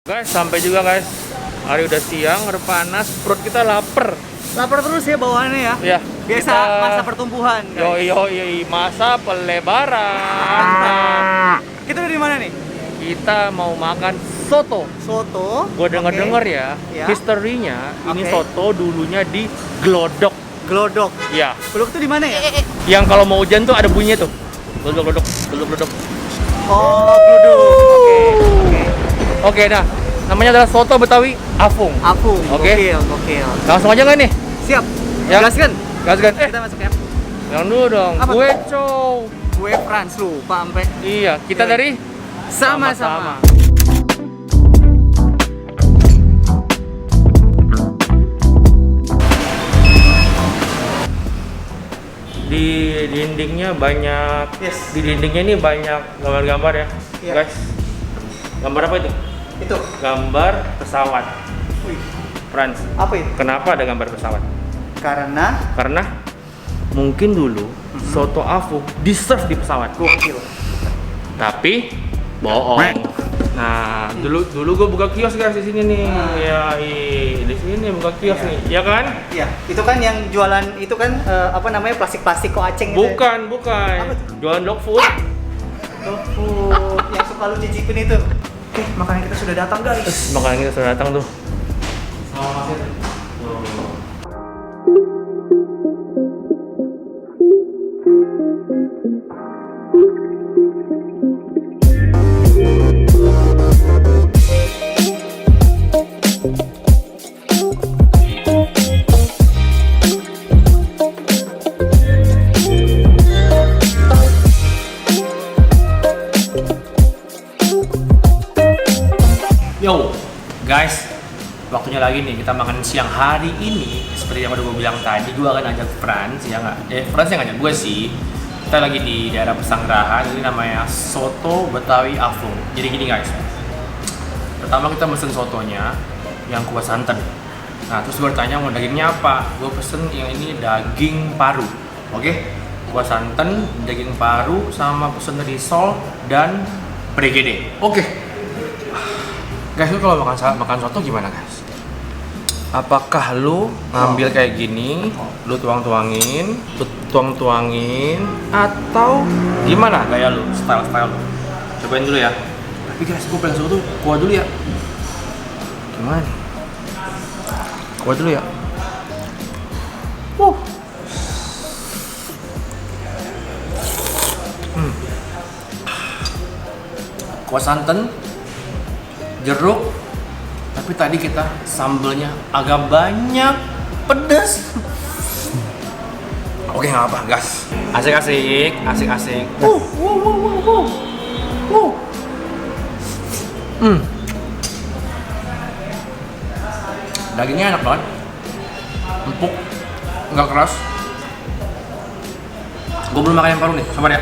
Guys, sampai juga guys. Hari udah siang, udah panas, perut kita lapar. Lapar terus ya bawaannya ya. Ya, Biasa masa pertumbuhan. Yoi, masa pelebaran. Kita udah di mana nih? Kita mau makan soto. Soto. Gue denger ya, Ya. historinya ini Oke. soto dulunya di Glodok. Glodok. Ya, Glodok tuh di mana ya? yang kalau mau hujan tuh ada bunyinya tuh. Glodok. Oh, Glodok. Oke. Oke, nah, namanya adalah soto Betawi Afung. Apung. Oke. Gokil. Langsung aja nggak nih? Siap. Yang- Gaskan. Gaskan. Kita masuk ya. Yang dulu dong. Apa? Gue cow. Gue Frans lupa sampai. Iya, kita Yoi. dari Sama-sama. Di dindingnya banyak. Yes. Di dindingnya ini banyak gambar-gambar ya, Iya. guys. Gambar apa itu? Itu. Gambar pesawat. Wih, Frans, apa itu? kenapa ada gambar pesawat? Karena Karena mungkin dulu soto Afung di-serve di pesawat. gokil. Tapi bohong. Nah, dulu gue buka kios guys di sini nih. Ya, di sini buka kios Iya. nih. Ya kan? Iya, itu kan yang jualan itu kan apa namanya plastik-plastik kok aceng gitu. Bukan. Apa tuh? Jualan dog food. Tofu yang suka lu cicipin itu. Oke, makanan kita sudah datang guys. Makanan kita sudah datang tuh. Yo, guys, waktunya lagi nih kita makan siang hari ini. Seperti yang udah gue bilang tadi, gue akan ajak Frans, ya nggak? Frans yang ngajak gue sih. Kita lagi di daerah Pesanggerahan, ini namanya Soto Betawi Afung. Jadi gini guys, pertama kita pesen sotonya yang kuah santan. Nah, terus gue tanya mau dagingnya apa? Gue pesen yang ini daging paru, oke? Kuah santan, daging paru, sama pesen risol dan brigade. Oke. Guys, lu kalau makan soto gimana guys? Apakah lu ngambil kayak gini, lu tuang-tuangin, atau gimana gaya lu, style lu? Cobain dulu ya. Tapi guys, gue pengen soto kuah dulu ya. Gimana? Kuah dulu ya. Kuah santan, jeruk, tapi tadi kita sambelnya agak banyak, pedas. Oke, nggak apa, gas. Asik. Dagingnya enak banget, empuk, nggak keras. Gue belum makan yang paru nih, sabar ya.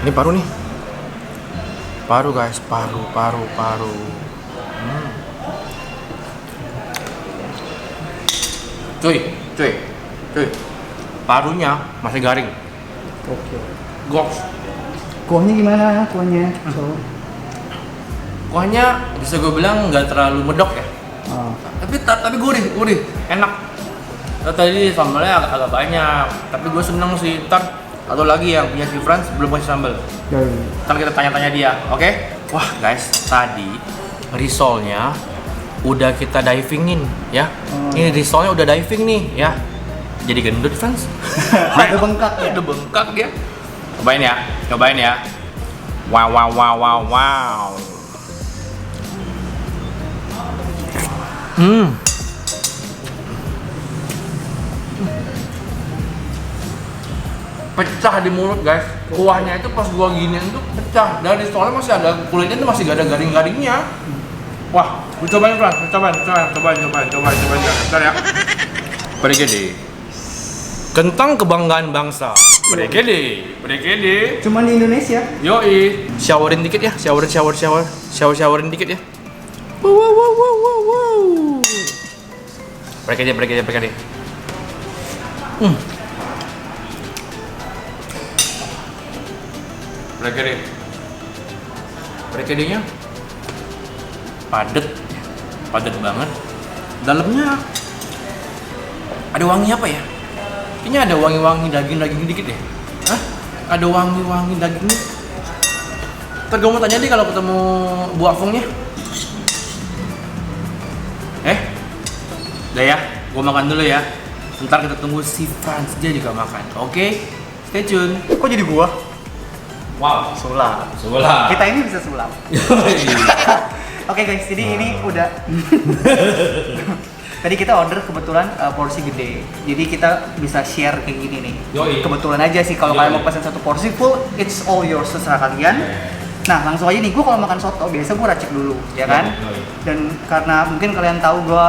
Ini paru nih. Paru guys, paru. Cuy. Parunya masih garing. Oke. Goks. Kuahnya gimana? Kuahnya? Kuahnya bisa gue bilang nggak terlalu medok ya. Oh. Tapi gurih, enak. Tadi sambalnya agak banyak, tapi gue seneng sih. Ntar atau lagi yang punya si Frans belum kasih sambal. Ntar kita tanya-tanya dia, oke? Wah guys, tadi risolnya udah kita divingin ya. Ini risolnya udah diving nih ya. Jadi gendut Frans. Ada bengkak ya? Udah bengkak dia. Cobain ya. Wow. Pecah di mulut guys. Kuahnya itu pas gua giniin tuh pecah. Dari soalnya masih ada kulitnya tuh masih gak ada garing-garingnya. Wah, gua cobain Frans, cobain. Bentar ya. Brigade. Kentang kebanggaan bangsa. Brigade. Cuman di Indonesia. Yoi. Showerin dikit ya, showerin dikit ya. Wow. Brigade. Brigade-nya padet banget. Dalamnya ada wangi apa ya? Kayaknya ada wangi-wangi daging dikit deh. Hah? Ada wangi-wangi dagingnya. Ntar gue mau tanya deh kalau ketemu Bu Afungnya. Udah ya, gue makan dulu ya. Ntar kita tunggu si Franz dia juga makan. Oke? Stay tune. Kok jadi gua? Wow. Sulap. Kita ini bisa sulap. Oke guys, jadi ini udah. Tadi kita order kebetulan porsi gede. Jadi kita bisa share kayak gini nih. Yoi. Kebetulan aja sih kalau kalian mau pesan satu porsi full, it's all yours, terserah kalian. Nah, langsung aja nih, gue kalau makan soto biasa gue racik dulu, ya kan? Dan karena mungkin kalian tahu gue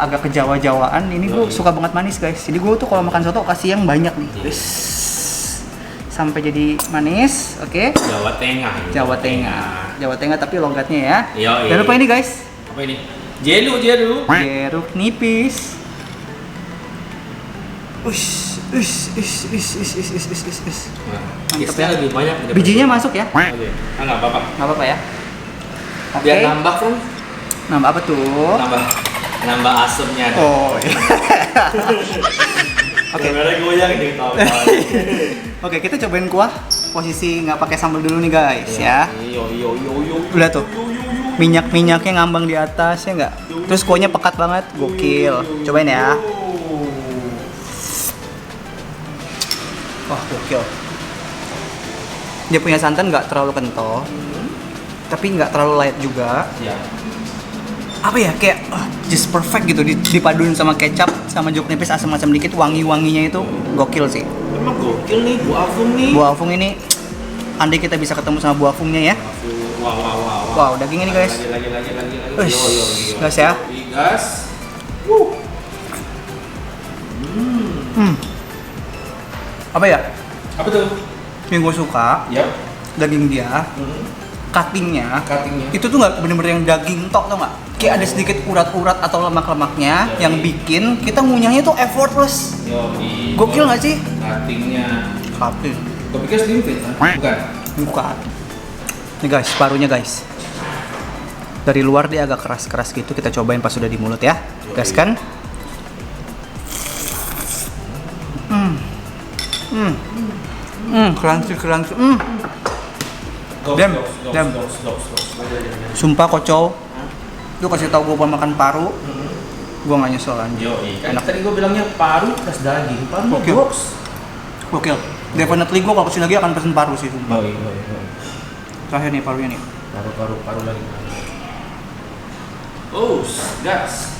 agak kejawa-jawaan, ini gue suka banget manis guys. Jadi gue tuh kalau makan soto kasih yang banyak nih. Sampai jadi manis, oke? Jawa Tengah tapi logatnya ya. Jangan lupa ini guys. Apa ini? Jeruk nipis. Mantap ya. Lebih banyak. Bijinya masuk ya? Nggak apa-apa. Nggak apa-apa ya? Oke. Biar nambah kan? Nambah apa tuh? Nambah asemnya. Oh iya. Oke. Goyang di ketawa. Oke, kita cobain kuah. Posisi nggak pakai sambal dulu nih guys ya. Udah tuh. Minyak-minyaknya ngambang di atas ya nggak? Terus kuahnya pekat banget, gokil. Cobain ya. Wah, gokil. Dia punya santan nggak terlalu kental, tapi nggak terlalu light juga. Apa ya, kayak just perfect gitu, dipaduin sama kecap, sama jeruk nipis asam-asam dikit, wangi-wanginya itu gokil sih. Emang gokil nih Bu Afung nih. Bu Afung ini, andai kita bisa ketemu sama Bu Afungnya ya. Wow, daging ini guys. Lagi. Gas ya. Gas. Apa ya? Apa tuh? Yang gue suka, daging dia, cuttingnya itu tuh nggak bener-bener yang daging tok, tau nggak? Kayak ada sedikit urat-urat atau lemak-lemaknya yang bikin kita ngunyahnya tuh effortless. Gokil nggak sih? Cutting. Gue pikir slim fit kan? Bukan. Nih guys, parunya guys. Dari luar dia agak keras-keras gitu, kita cobain pas sudah di mulut ya. Gas kan? Crunchy. Dem. Sumpah kocol. Lu kasih tau gue makan paru, gue gak nyesel anjir. Enak. Tadi gue bilangnya paru plus daging. Paru box. Gokil. Definitely gue kalau kesini lagi akan pesen paru sih sumpah. Terakhir nih parunya nih. Paru lagi. Gas.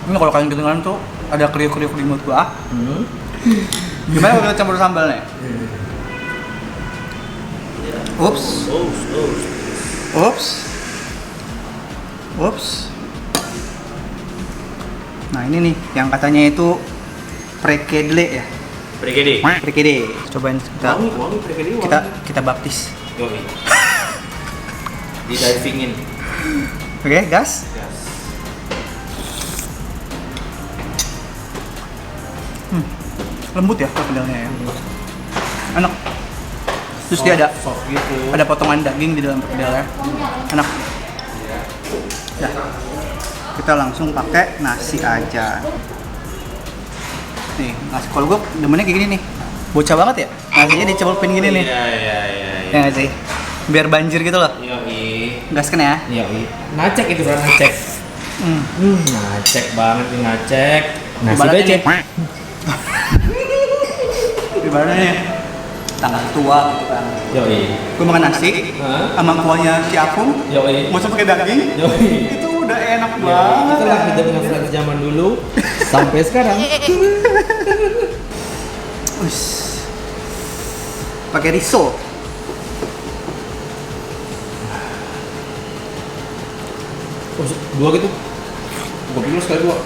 Ini kalau kalian kedengeran tuh ada kriuk-kriuk di mulut gua. Gimana kalau kita campur sambalnya? Ups. Nah ini nih yang katanya itu prekedle ya. Prekede. Cobain kita baptis. Di divingin. Oke, gas. Lembut ya perkedelnya ya. Enak. Terus dia ada potongan daging di dalam perkedelnya. Enak. Dah. Kita langsung pakai nasi aja. Nih, nasi kalau gue demennya kayak gini nih. Bocah banget ya. Nasinya dicelupin gini nih. Iya. Ya nggak sih? Biar banjir gitu loh. Gaskan ya. Ngacek itu kan ngacek. Ngacek banget nih ngacek. Nasi becek. Gimana nih? Tanggal tua gitu kan. Gue makan nasi sama kuahnya si Afung. Mau pakai daging. Itu udah enak banget. Itulah hidupnya Franz zaman dulu sampai sekarang. Pakai risol. Dua gitu. Gue pikir sekali dua.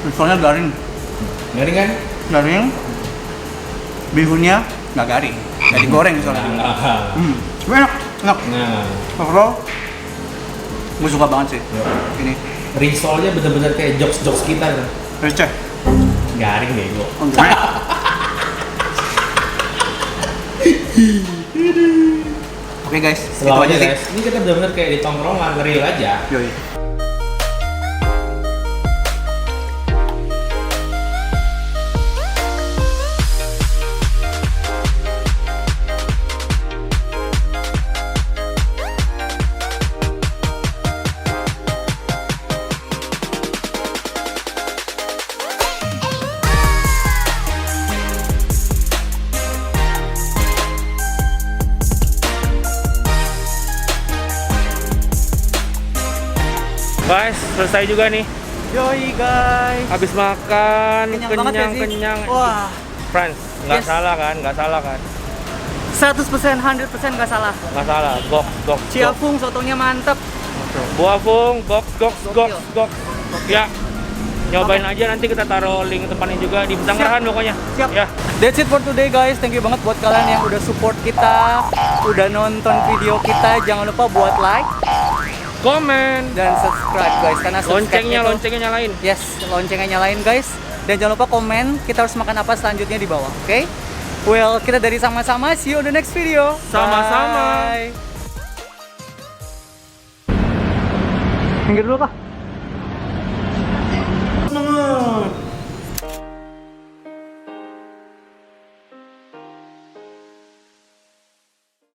Risolnya garing. Garing kan? Garing. Bihunnya nggak garing. Nggak digoreng soalnya. Enak. Overall, gue suka banget sih. Ini. Risolnya bener-bener kayak jokes kita kan. Receh. Garing deh gue. Oke guys, Selalu gitu aja sih. guys. Ini kita benar-benar kayak di tongkrongan, real aja. Yoi. Guys, selesai juga nih. Yoi guys. Habis makan, Kenyang banget ya sih? kenyang. Wah, Friends, nggak Yes. salah kan? Nggak salah kan? 100%, 100% nggak salah. Nggak salah. Gok, gok, gok. Ciafung sotonya mantep. Buafung, gok, gok, gok, Gokil. gok. Ya, nyobain aja, nanti kita taruh link tempatnya juga di Pesanggerahan pokoknya. Siap. Ya. That's it for today guys. Thank you banget buat kalian yang udah support kita, udah nonton video kita. Jangan lupa buat like Komen. dan subscribe guys, karena subscribe Loncengnya nyalain. Yes, loncengnya nyalain guys. Dan jangan lupa komen kita harus makan apa selanjutnya di bawah. Oke? Well, kita dari sama-sama. See you on the next video. Sama-sama. Bye. Minggir dulu kah?